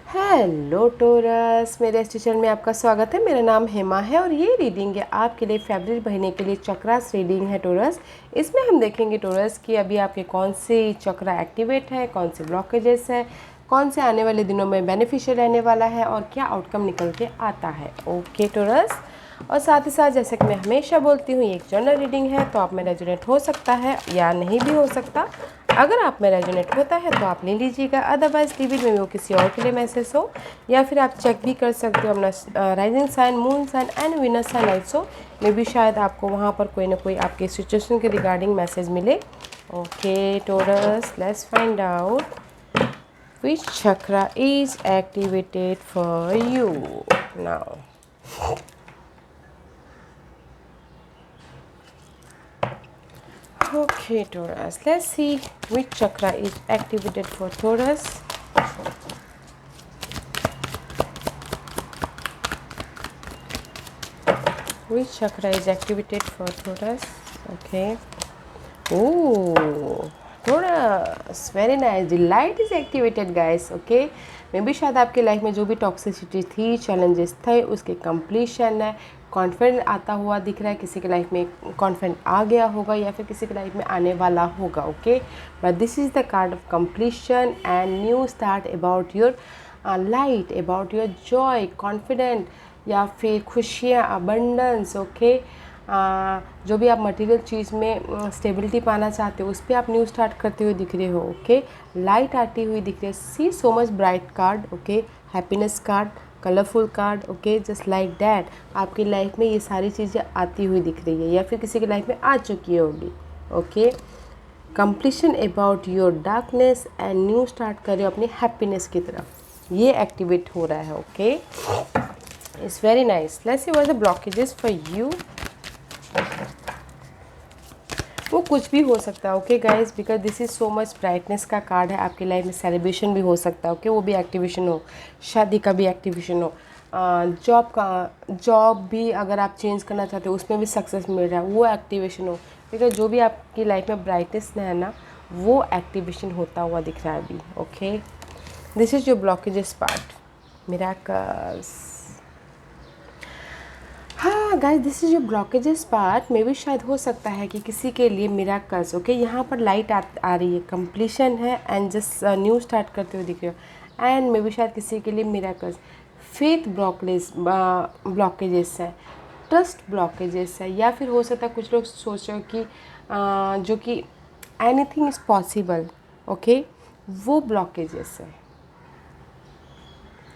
Hello torus, मेरे इस channel में आपका स्वागत है। मेरा नाम हेमा है और ये रीडिंग है आपके लिए फरवरी महीने के लिए चक्रास रीडिंग है टोरस। इसमें हम देखेंगे टोरस कि अभी आपके कौन से चक्रा एक्टिवेट है, कौन से ब्लॉकेजेस है, कौन से आने वाले दिनों में बेनिफिशियल रहने वाला है और क्या आउटकम निकल के आता है। ओके टोरस, और साथ ही साथ जैसे कि मैं हमेशा बोलती हूँ ये एक जनरल रीडिंग है, तो आप में रेजोनेट हो सकता है या नहीं भी हो सकता। अगर आप में रेजोनेट होता है तो आप ले लीजिएगा, अदरवाइज लीव इट में वो किसी और के लिए मैसेज हो, या फिर आप चेक भी कर सकते हो अपना rising sign, moon sign and winner sign also. Maybe शायद आपको वहाँ पर कोई ना कोई आपके सिचुएशन के रिगार्डिंग मैसेज मिले। Okay Taurus, let's find out which chakra is activated for you now. Okay Taurus, let's see which chakra is activated for Taurus. Which chakra is activated for Taurus? Okay. Oh, Taurus, very nice. The light is activated guys. Okay. May be शायद आपकी life में जो भी toxicity थी, challenges थे, उसके completion है। Confident आता हुआ दिख रहा है, किसी की लाइफ में कॉन्फिडेंट आ गया होगा या फिर किसी की लाइफ में आने वाला होगा। Okay, but this is the card of completion and new start about your light, about your Joy, confident या फिर खुशियाँ, अबंडेंस। ओके, जो भी आप मटेरियल चीज़ में स्टेबिलिटी पाना चाहते हो उस पर आप न्यू स्टार्ट करते हुए दिख रहे हो। ओके, लाइट आती हुई दिख रही है। See so much bright card. Okay, happiness card, colourful card. Okay, just like that आपकी लाइफ में ये सारी चीज़ें आती हुई दिख रही है या फिर किसी की लाइफ में आ चुकी होगी। Okay, completion about your darkness and new start करें अपनी हैप्पीनेस की तरफ, ये एक्टिवेट हो रहा है। Okay, it's very nice. Let's see what the blockages for you. वो कुछ भी हो सकता है। Okay guys, because this is so much brightness का कार्ड है। आपकी लाइफ में सेलिब्रेशन भी हो सकता है। ओके, वो भी एक्टिवेशन हो, शादी का भी एक्टिवेशन हो, जॉब भी अगर आप चेंज करना चाहते हो उसमें भी सक्सेस मिल रहा है, वो एक्टिवेशन हो। बिकॉज जो भी आपकी लाइफ में ब्राइटनेस है ना, वो एक्टिवेशन होता हुआ दिख रहा है अभी। Okay, this is your blockages part, miracles. हाँ guys, this is your blockages part. मे भी शायद हो सकता है कि किसी के लिए मिराकल्स। ओके, यहाँ पर लाइट आ रही है, कंप्लीशन है एंड जस्ट न्यू स्टार्ट करते हुए दिख रहे हो। एंड मे भी शायद किसी के लिए मिराकल्स, फेथ ब्लॉकेजेस है, ट्रस्ट ब्लॉकेजेस है, या फिर हो सकता है कुछ लोग सोच रहे हो कि जो कि एनीथिंग इज़ पॉसिबल। ओके, वो ब्लॉकेजेस है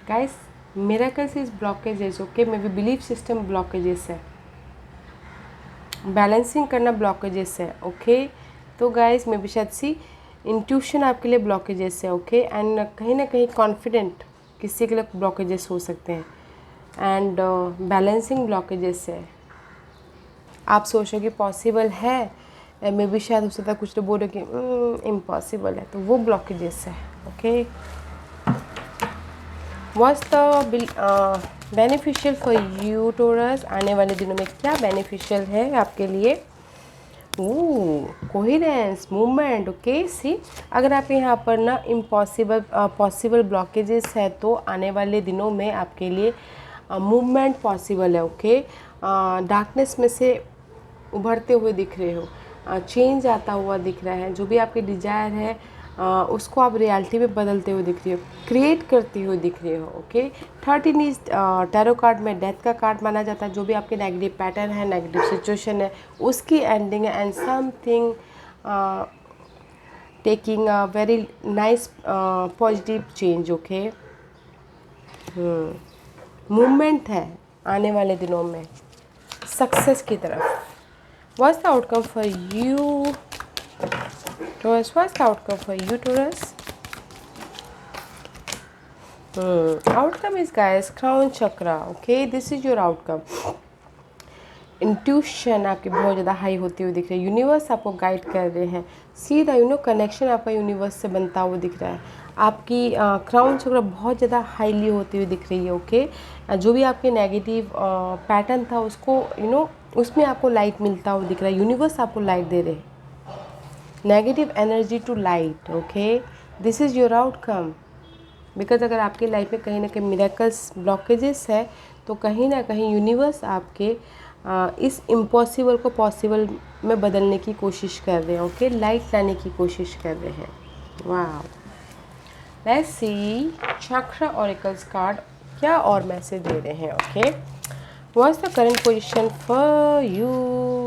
guys. Miracles is blockages. Okay, may be belief system blockages है, बैलेंसिंग करना ब्लॉकेजेस है। ओके, तो गाइस मे बी शायद सी इंट्यूशन आपके लिए ब्लॉकेजेस है। ओके, एंड कहीं ना कहीं कॉन्फिडेंट किसी के लिए ब्लॉकेजेस हो सकते हैं एंड बैलेंसिंग ब्लॉकेजेस है। आप सोचो कि पॉसिबल है, मे बी शायद हो सकता है कुछ लोग बोलो कि इम्पॉसिबल है, तो वो ब्लॉकेजेस है। Okay, What's the beneficial for you Taurus? आने वाले दिनों में क्या बेनिफिशियल है आपके लिए? Coherence, movement. ओके, सी अगर आप यहाँ पर ना पॉसिबल ब्लॉकेजेस है तो आने वाले दिनों में आपके लिए मूवमेंट पॉसिबल है। ओके, डार्कनेस में से उभरते हुए दिख रहे हो, चेंज आता हुआ दिख रहा है। जो भी आपकी डिज़ायर है उसको आप रियलिटी में बदलते हुए दिख रही हो, क्रिएट करते हुए दिख रहे हो। ओके, 13 इज टैरो कार्ड में डेथ का कार्ड माना जाता है। जो भी आपके नेगेटिव पैटर्न है, नेगेटिव सिचुएशन है, उसकी एंडिंग है and something taking a very nice positive change. Okay, movement है आने वाले दिनों में सक्सेस की तरफ। What's the outcome for you, Taurus? What's the outcome for you, Taurus? Outcome is guys crown chakra. Okay, this is your outcome. Intuition आपकी बहुत ज़्यादा हाई होती हुई दिख रही है। यूनिवर्स आपको गाइड कर रहे हैं। सीधा कनेक्शन आपका यूनिवर्स से बनता हुआ दिख रहा है। आपकी क्राउन चक्र बहुत ज़्यादा हाईली होती हुई दिख रही है। ओके, जो भी आपके नेगेटिव पैटर्न था उसको उसमें आपको लाइट मिलता हुआ दिख रहा है। यूनिवर्स आपको लाइट दे रहे हैं, negative energy to light. Okay, this is your outcome. Because अगर आपकी लाइफ में कहीं ना कहीं मिरेकल्स ब्लॉकेजेस है तो कहीं ना कहीं यूनिवर्स आपके इस इम्पॉसिबल को पॉसिबल में बदलने की कोशिश कर रहे हैं। ओके, लाइट लाने की कोशिश कर रहे हैं। वाह, लेट्स सी चक्र ऑरेकल्स कार्ड क्या और मैसेज दे रहे हैं। Okay, what's the current position for you?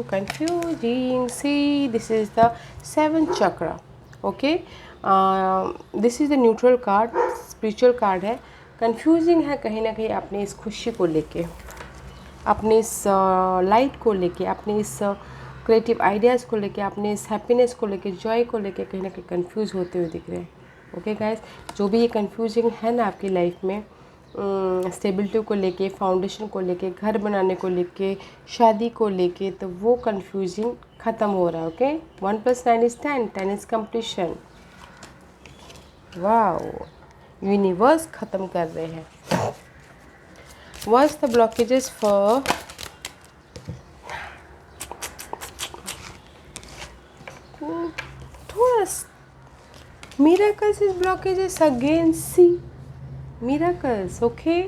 Confusing. See, this is the 7th chakra. Okay, this is the neutral card, spiritual card है। कंफ्यूजिंग है कहीं ना कहीं अपनी इस खुशी को लेके, अपने इस लाइट को लेके, अपने इस क्रिएटिव आइडियाज़ को लेके, अपने इस हैप्पीनेस को लेके, जॉय को लेके कहीं ना कहीं कंफ्यूज होते हुए दिख रहे हैं। ओके गाइस, जो भी ये कंफ्यूजिंग है ना आपकी लाइफ में, स्टेबिलिटी को लेके, फाउंडेशन को लेके, घर बनाने को लेके, शादी को लेके, तो वो कंफ्यूजिंग ख़त्म हो रहा है। Okay, 1 + 9 = 10, 10 is completion. वाह, यूनिवर्स ख़त्म कर रहे हैं। What's the blockages for Taurus? Miracles is blockages again. See, miracles. Okay,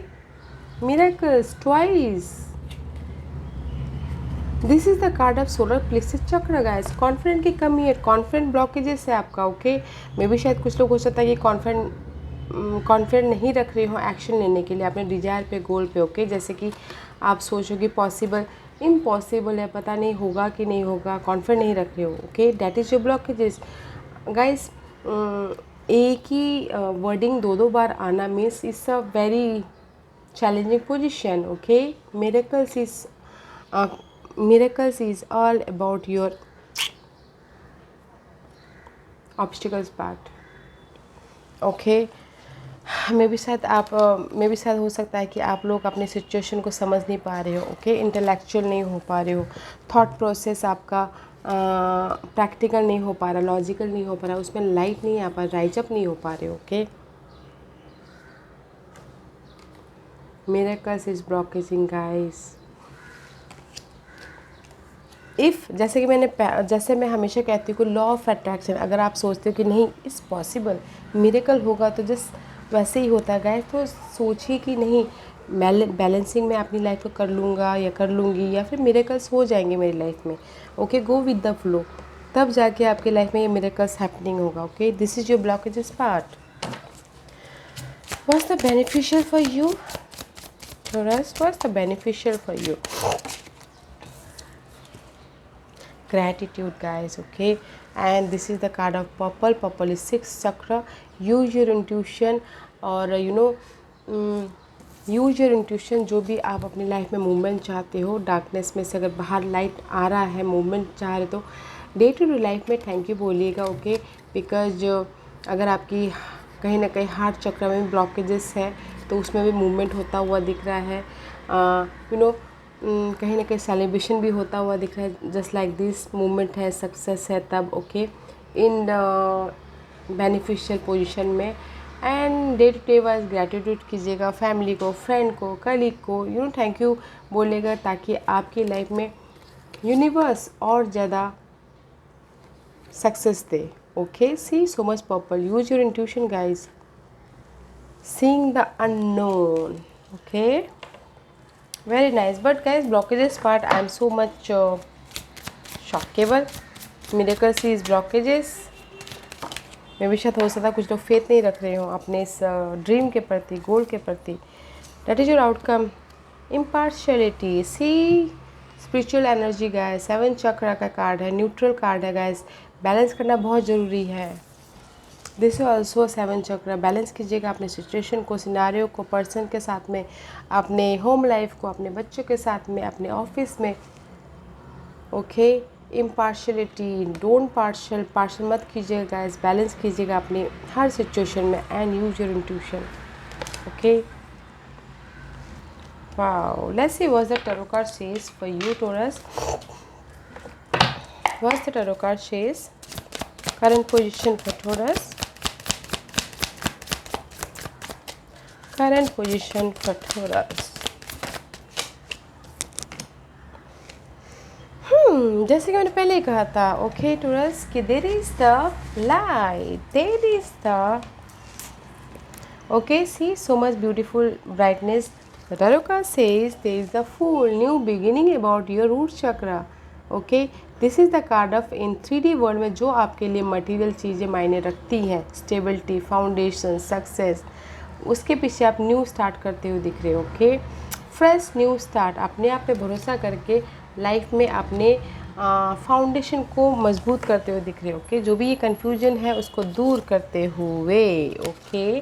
miracles twice. This is the card of solar plexus चक्र गाइस। कॉन्फिडेंट की कमी है, कॉन्फिडेंट ब्लॉकेजेस है आपका। ओके, मे भी शायद कुछ लोग हो सकता है कि कॉन्फिडेंट नहीं रख रहे हो एक्शन लेने के लिए अपने डिजायर पे, गोल पे। ओके, जैसे कि आप सोचोगे पॉसिबल इम्पॉसिबल है, पता नहीं होगा कि नहीं होगा, कॉन्फिडेंट नहीं रख रहे हो। Okay, that is your blockages guys. एक ही वर्डिंग दो बार आना means it's a very challenging position. Okay, miracles is all about your obstacles part. Okay, मे भी शायद हो सकता है कि आप लोग अपने सिचुएशन को समझ नहीं पा रहे हो। ओके, इंटेलेक्चुअल नहीं हो पा रहे हो, थॉट प्रोसेस आपका प्रैक्टिकल नहीं हो पा रहा, लॉजिकल नहीं हो पा रहा, उसमें लाइट नहीं आ पा रहा, राइज अप नहीं हो पा रहे हो। Okay, miracles is blockaging guys. If जैसे मैं हमेशा कहती हूँ कि लॉ ऑफ अट्रैक्शन, अगर आप सोचते हो कि नहीं इस पॉसिबल मिरेकल होगा तो जस्ट वैसे ही होता है, तो सोचिए कि नहीं बैलेंसिंग मैं अपनी लाइफ को कर लूँगा या कर लूँगी, या फिर मिरेकल्स हो जाएंगे मेरी लाइफ में। Okay, go with the flow, तब जाके आपकी लाइफ में ये मिरेकल्स हैपनिंग होगा। Okay, this is your blockages part. What's the beneficial for you Taurus? What's the beneficial for you? Gratitude guys. Okay, and this is the card of purple. Purple is 6th chakra. Use your intuition, और use your intuition. जो भी आप अपनी life में movement चाहते हो, darkness में से अगर बाहर लाइट आ रहा है, मूवमेंट चाह रहे तो डे टू डे लाइफ में थैंक यू बोलिएगा। ओके, बिकॉज अगर आपकी कहीं ना कहीं हार्ट चक्र में ब्लॉकेजेस है तो उसमें भी मूवमेंट होता हुआ दिख रहा है। कहीं ना कहीं सेलिब्रेशन भी होता हुआ दिख रहा है, जस्ट लाइक दिस मूवमेंट है, सक्सेस है तब। ओके, इन बेनिफिशियल पोजीशन में। And day to day wise gratitude कीजिएगा, फैमिली को, फ्रेंड को, कलीग को थैंक यू बोलेगा, ताकि आपकी लाइफ में यूनिवर्स और ज़्यादा सक्सेस दे। Okay, see so much purple, use your intuition guys, seeing the unknown. Okay, very nice. But guys, blockages part, I am so much shockable. Miracles is blockages. मे भी शायद हो सकता कुछ लोग फेथ नहीं रख रहे हो अपने इस ड्रीम के प्रति, गोल के प्रति। That is your outcome. Impartiality, see spiritual energy guys, 7 chakra का कार्ड है, न्यूट्रल कार्ड है गाइस। बैलेंस करना बहुत ज़रूरी है। दिस इज ऑल्सो 7 चक्र। बैलेंस कीजिएगा अपने सिचुएशन को, सिनारियो को, पर्सन के साथ में, अपने होम लाइफ को, अपने बच्चों के साथ में, अपने ऑफिस में। ओके, इम्पार्शलिटी, डोंट पार्शल मत कीजिएगा गाइस, बैलेंस कीजिएगा अपनी हर सिचुएशन में and use your intuition. Okay, wow, let's see what's the tarot card says for you taurus. What's the tarot card says current position for taurus, current position for Taurus। जैसे कि मैंने पहले ही कहा था, ओके टॉरस, कि there is the light, there is the Okay, see, so much beautiful brightness. The tarot card says there is a full new beginning about your root chakra. Okay, this is the card of in 3D world में जो आपके लिए material चीज़ें मायने रखती हैं, stability, foundation, success, उसके पीछे आप न्यू स्टार्ट करते हुए दिख रहे हो. ओके, फ्रेश न्यू स्टार्ट, अपने आप पे भरोसा करके लाइफ में अपने फाउंडेशन को मजबूत करते हुए दिख रहे हो. ओके, जो भी ये कन्फ्यूजन है उसको दूर करते हुए. ओके,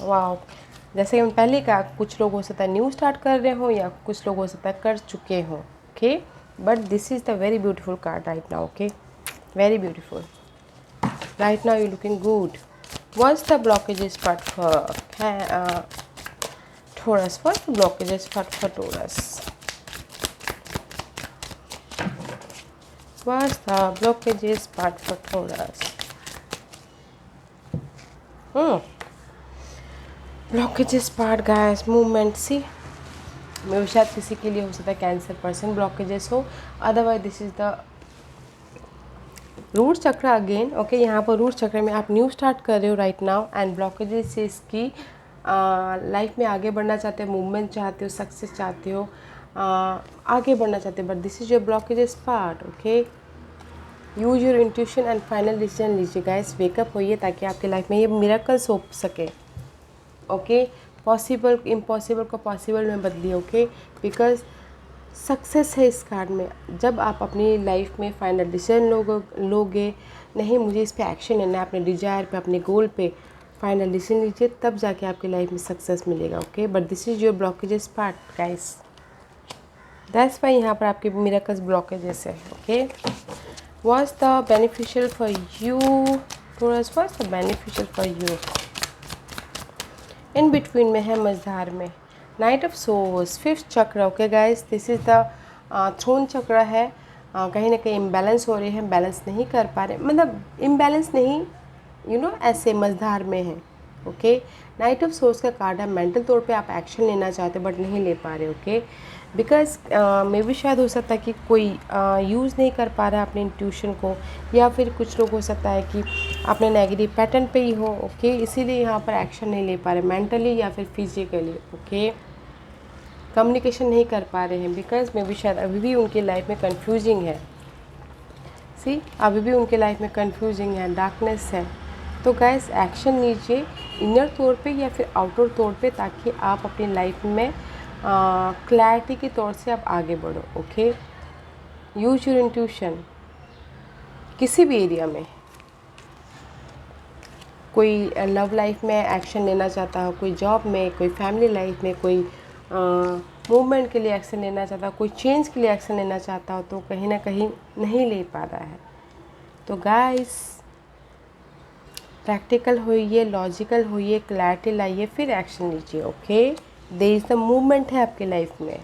वाह, जैसे हम पहले कहा, कुछ लोग हो सकता है न्यू स्टार्ट कर रहे हो या कुछ लोग हो सकता है कर चुके हो. Okay, but this is the very beautiful card right now. Okay, very beautiful right now, you looking good. What's the blockages part for Taurus? What's the blockages part for Taurus? What's the blockages part for Taurus? Blockages part guys, movement. See, मे भी शायद किसी के लिए हो सकता है cancer person blockages हो. Otherwise this is the root chakra again. Okay, यहाँ पर रूट चक्र में आप न्यू स्टार्ट कर रहे हो राइट नाउ. एंड ब्लॉकेजेस से इसकी लाइफ में आगे बढ़ना चाहते हो, मूवमेंट चाहते हो, सक्सेस चाहते हो, आगे बढ़ना चाहते हो. But this is your blockages part. Okay, use your intuition and final decision लीजिए गाइस. वेकअप होइए ताकि आपकी लाइफ में ये मिरेकल्स हो सके. ओके, पॉसिबल इम्पॉसिबल को पॉसिबल में बदलिए. ओके, बिकॉज सक्सेस है इस कार्ड में. जब आप अपनी लाइफ में फाइनल डिसीजन लोगे, नहीं मुझे इस पे एक्शन लेना है, अपने डिजायर पे, अपने गोल पे फाइनल डिसीजन लीजिए, तब जाके आपकी लाइफ में सक्सेस मिलेगा. Okay, but this is your blockages part guys. That's why यहाँ पर आपके मिरेकल्स ब्लॉकेजेस है. Okay, what's the beneficial for you Taurus? What's the beneficial for you? In between में है मझधार में night of source, fifth chakra. Okay guys, this is the throne chakra है. कहीं ना कहीं इम्बैलेंस हो रहे हैं, बैलेंस नहीं कर पा रहे, मतलब इम्बैलेंस नहीं, ऐसे मझधार में है. ओके, नाइट ऑफ सोर्स का कार्ड है. मेंटल तौर पे आप एक्शन लेना चाहते हो बट नहीं ले पा रहे. ओके, बिकॉज मे भी शायद हो सकता है कि कोई यूज़ नहीं कर पा रहा है अपने इंट्यूशन को, या फिर कुछ लोग हो सकता है कि अपने नेगेटिव पैटर्न पे ही हो. ओके, इसीलिए यहाँ पर एक्शन नहीं ले पा रहे मेंटली या फिर फिजिकली. ओके, कम्युनिकेशन नहीं कर पा रहे हैं बिकॉज मे भी शायद अभी भी उनकी लाइफ में कन्फ्यूजिंग है. सी, अभी भी उनके लाइफ में कन्फ्यूजिंग है, डार्कनेस है. तो गाइस, एक्शन लीजिए इनर तौर पे या फिर आउटर तौर पे, ताकि आप अपनी लाइफ में क्लैरिटी के तौर से आप आगे बढ़ो. Okay, use your intuition. किसी भी एरिया में, कोई लव लाइफ में एक्शन लेना चाहता हो, कोई जॉब में, कोई फैमिली लाइफ में, कोई मूवमेंट के लिए एक्शन लेना चाहता हो, कोई चेंज के लिए एक्शन लेना चाहता हो, तो कहीं ना कहीं नहीं ले पा रहा है. तो गाइस, प्रैक्टिकल होइए, लॉजिकल होइए, क्लैरिटी लाइए, फिर एक्शन लीजिए. Okay, there is the movement है आपकी लाइफ में.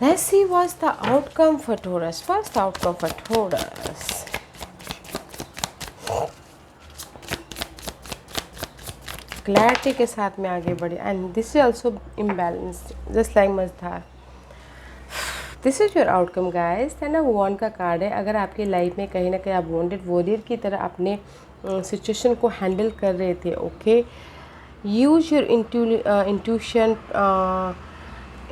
Let's see what's the outcome for Taurus. What's the outcome for Taurus? Clarity के साथ में आगे बढ़े. And this is also imbalance just like मझधार. This is your outcome guys. है ना, वॉन्ड का कार्ड है. अगर आपकी लाइफ में कहीं ना कहीं आप वॉन्टेड वॉरियर की तरह अपने सिचुएशन को हैंडल कर रहे थे. Okay, use your intuition.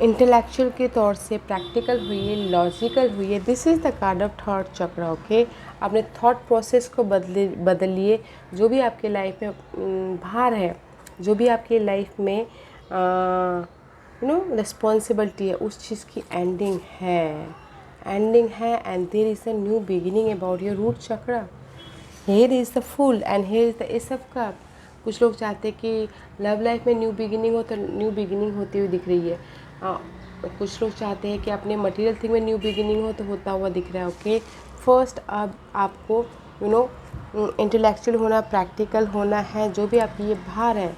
Intellectual के तौर से प्रैक्टिकल हुई, लॉजिकल हुई. This is the card of thought चक्र. ओके, अपने थॉट प्रोसेस को बदलिए. जो भी आपके लाइफ में भार है, जो भी आपकी लाइफ में रिस्पॉन्सिबिलिटी है, उस चीज़ की एंडिंग है. And there is a new beginning about your root chakra. Here is the full and here is the ace of cup. कुछ लोग चाहते हैं कि लव लाइफ में न्यू बिगिनिंग हो, तो न्यू बिगिनिंग होती हुई दिख रही है. कुछ लोग चाहते हैं कि अपने मटेरियल थिंग में न्यू बिगिनिंग हो, तो होता हुआ दिख रहा है. ओके, फर्स्ट अब आपको इंटेलेक्चुअल होना, प्रैक्टिकल होना है. जो भी आपकी ये भार है,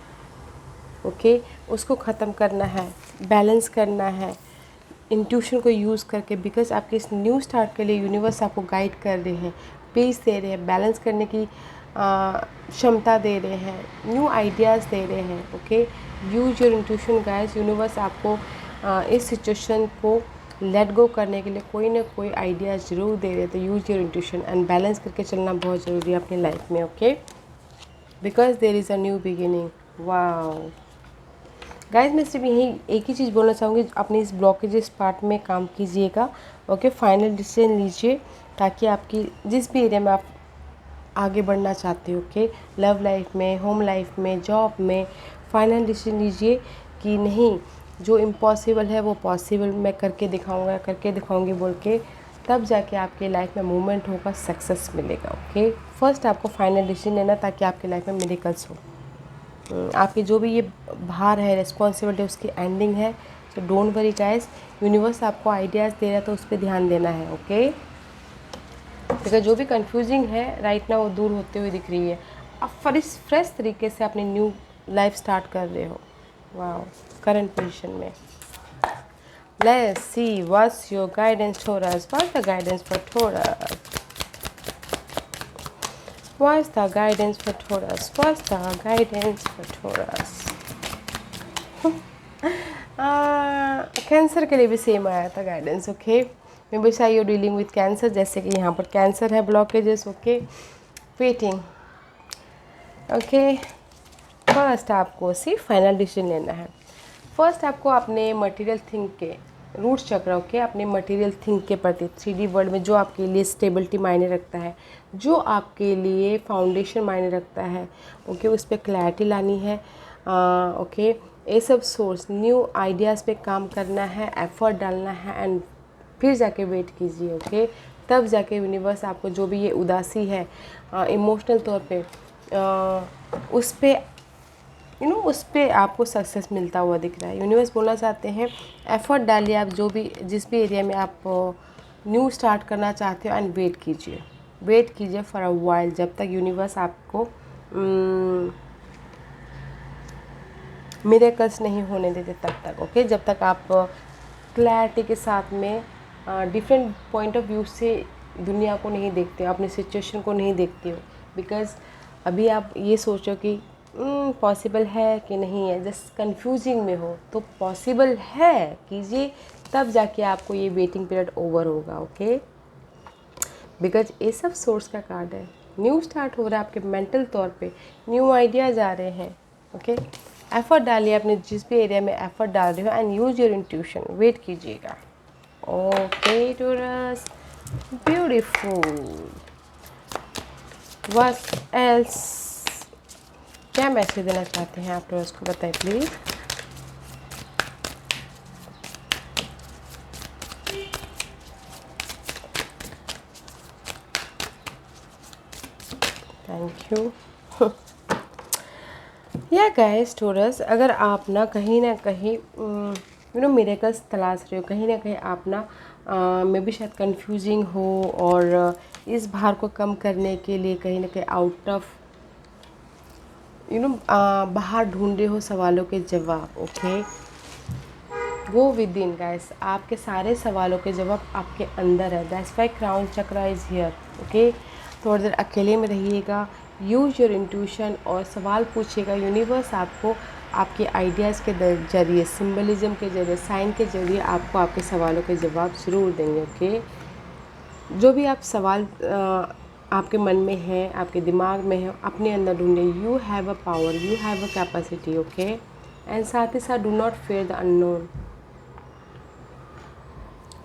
ओके, उसको ख़त्म करना है, बैलेंस करना है इंट्यूशन को यूज़ करके. बिकॉज आपके इस न्यू स्टार्ट के लिए यूनिवर्स आपको गाइड कर रहे हैं, पीस दे रहे हैं, बैलेंस करने की क्षमता दे रहे हैं, न्यू आइडियाज़ दे रहे हैं. Okay, use your intuition guys. Universe आपको इस सिचुएशन को लेट गो करने के लिए कोई ना कोई आइडिया ज़रूर दे रहे हैं. तो use your intuition and balance करके चलना बहुत ज़रूरी है अपनी लाइफ में. Okay, because there is a new beginning. Wow guys, मैं सिर्फ यही एक ही चीज़ बोलना चाहूँगी, अपने इस ब्लॉकेजेस पार्ट में काम कीजिएगा। ओके, फाइनल डिसीजन लीजिए ताकि आपकी जिस भी एरिया में आप आगे बढ़ना चाहते हो, ओके, लव लाइफ में, होम लाइफ में, जॉब में, फाइनल डिसीजन लीजिए कि नहीं, जो इम्पॉसिबल है वो पॉसिबल मैं करके दिखाऊंगा, करके दिखाऊंगी बोल के, तब जाके आपकी लाइफ में मूवमेंट होगा, सक्सेस मिलेगा। ओके, फर्स्ट आपको फाइनल डिसीजन लेना ताकि आपकी लाइफ में मिरेकल्स हो। आपकी जो भी ये भार है, रिस्पॉन्सिबिलिटी, उसकी एंडिंग है। तो डोंट वरी गाइस, यूनिवर्स आपको आइडियाज़ दे रहा है तो उस पर ध्यान देना है। ओके, बिकॉज जो भी कंफ्यूजिंग है राइट ना वो दूर होते हुए दिख रही है। आप फ्रेश तरीके से अपनी न्यू लाइफ स्टार्ट कर रहे हो। वाह, करंट पोजीशन में। Let's see what's your guidance Taurus, what's the guidance for Taurus, what's the guidance for Taurus, what's the guidance for Taurus। Cancer के लिए भी सेम आया था गाइडेंस। ओके, मे बी शायद यू डीलिंग विथ कैंसर, जैसे कि यहाँ पर कैंसर है, blockages. Okay, waiting. Okay, first आपको सिर्फ फाइनल डिसीजन लेना है। फर्स्ट आपको अपने मटेरियल थिंग के रूट चक्र, ओके, अपने मटेरियल थिंग के प्रति 3D वर्ल्ड में जो आपके लिए स्टेबिलिटी मायने रखता है, जो आपके लिए फाउंडेशन मायने रखता है, ओके, उस पर क्लैरिटी लानी है। ओके, ये सब सोर्स न्यू आइडियाज़ पे काम करना है, एफर्ट डालना है, एंड फिर जाके वेट कीजिए। ओके, तब जाके यूनिवर्स आपको जो भी ये उदासी है इमोशनल तौर पे उस पे उस पे आपको सक्सेस मिलता हुआ दिख रहा है। यूनिवर्स बोलना चाहते हैं एफर्ट डालिए, आप जो भी जिस भी एरिया में आप न्यू स्टार्ट करना चाहते हो, एंड वेट कीजिए फॉर अ वाइल, जब तक यूनिवर्स आपको मिरेकल्स नहीं होने देते तब तक। ओके, जब तक आप क्लैरिटी के साथ में डिफरेंट पॉइंट ऑफ व्यू से दुनिया को नहीं देखते हो, अपनी सिचुएशन को नहीं देखते हो। बिकॉज़ अभी आप ये सोचो कि पॉसिबल है कि नहीं है, जस्ट कंफ्यूजिंग में हो, तो पॉसिबल है कीजिए, तब जाके आपको ये वेटिंग पीरियड ओवर होगा। ओके, बिकॉज ये सब सोर्स का कार्ड है, न्यू स्टार्ट हो रहा है आपके मेंटल तौर पे, न्यू आइडियाज़ आ रहे हैं। ओके, एफर्ट डालिए, अपने जिस भी एरिया में एफर्ट डाल रहे हो, and use your intuition, wait कीजिएगा। Okay Taurus, beautiful. What else, क्या मैसेज देना चाहते हैं आप टॉरस को, बताइए प्लीज़। Thank you. या गाइस टॉरस, अगर आप ना कहीं मिरेकल्स तलाश रहे हो, कहीं ना कहीं आप ना मे भी शायद कंफ्यूजिंग हो, और इस भार को कम करने के लिए कहीं ना कहीं आउट ऑफ बाहर ढूंढ रहे हो सवालों के जवाब। Okay, go with in guys, आपके सारे सवालों के जवाब आपके अंदर है। That's why crown chakra is here. Okay, थोड़ी देर अकेले में रहिएगा, यूज़ योर इंट्यूशन और सवाल पूछिएगा। यूनिवर्स आपको आपके आइडियाज़ के जरिए, सिंबलिज्म के जरिए, साइन के जरिए आपको आपके सवालों के जवाब ज़रूर देंगे। ओके, जो भी आप सवाल आपके मन में है, आपके दिमाग में है, अपने अंदर ढूंढे। You have a power, you have a capacity. Okay, and साथ ही साथ do not fair the unknown,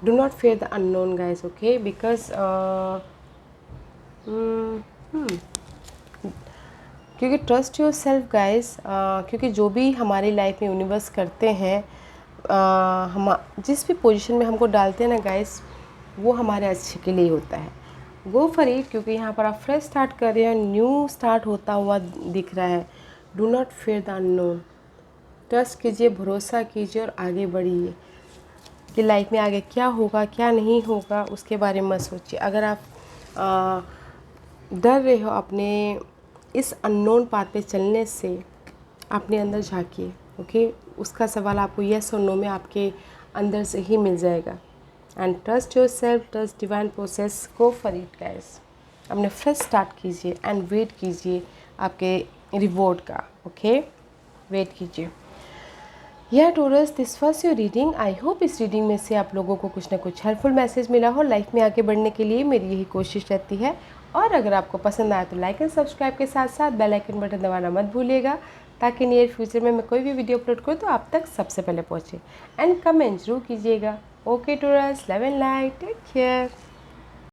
do not fair the unknown guys. Okay, because क्योंकि ट्रस्ट योर सेल्फ गाइस, क्योंकि जो भी हमारी लाइफ में यूनिवर्स करते हैं, हम जिस भी पोजीशन में हमको डालते हैं ना गाइस, वो हमारे अच्छे के लिए होता है। गो फॉर इट, क्योंकि यहाँ पर आप फ्रेश स्टार्ट कर रहे हो, न्यू स्टार्ट होता हुआ दिख रहा है। Do not fair the unknown, trust कीजिए, भरोसा कीजिए और आगे बढ़िए। कि लाइफ में आगे क्या होगा क्या नहीं होगा उसके बारे में मत सोचिए। अगर आप डर रहे हो अपने इस अननोन पाथ पे चलने से, अपने अंदर झांकिए। ओके, उसका सवाल आपको यस और नो में आपके अंदर से ही मिल जाएगा। And trust your self, trust divine process, go for it guys. अपने फ्रेश स्टार्ट कीजिए एंड वेट कीजिए आपके रिवॉर्ड का। ओके, वेट कीजिए। या taurus, this was your reading. I hope इस रीडिंग में से आप लोगों को कुछ ना कुछ हेल्पफुल मैसेज मिला हो। लाइफ में आगे बढ़ने के लिए मेरी यही कोशिश रहती है। और अगर आपको पसंद आया तो लाइक एंड सब्सक्राइब के साथ साथ बेल आइकन बटन दबाना मत भूलिएगा, ताकि नियर फ्यूचर में मैं कोई भी वीडियो अपलोड करूँ तो आप तक सबसे पहले पहुँचे। एंड कमेंट जरूर कीजिएगा। Okay Taureans, love and light, take care.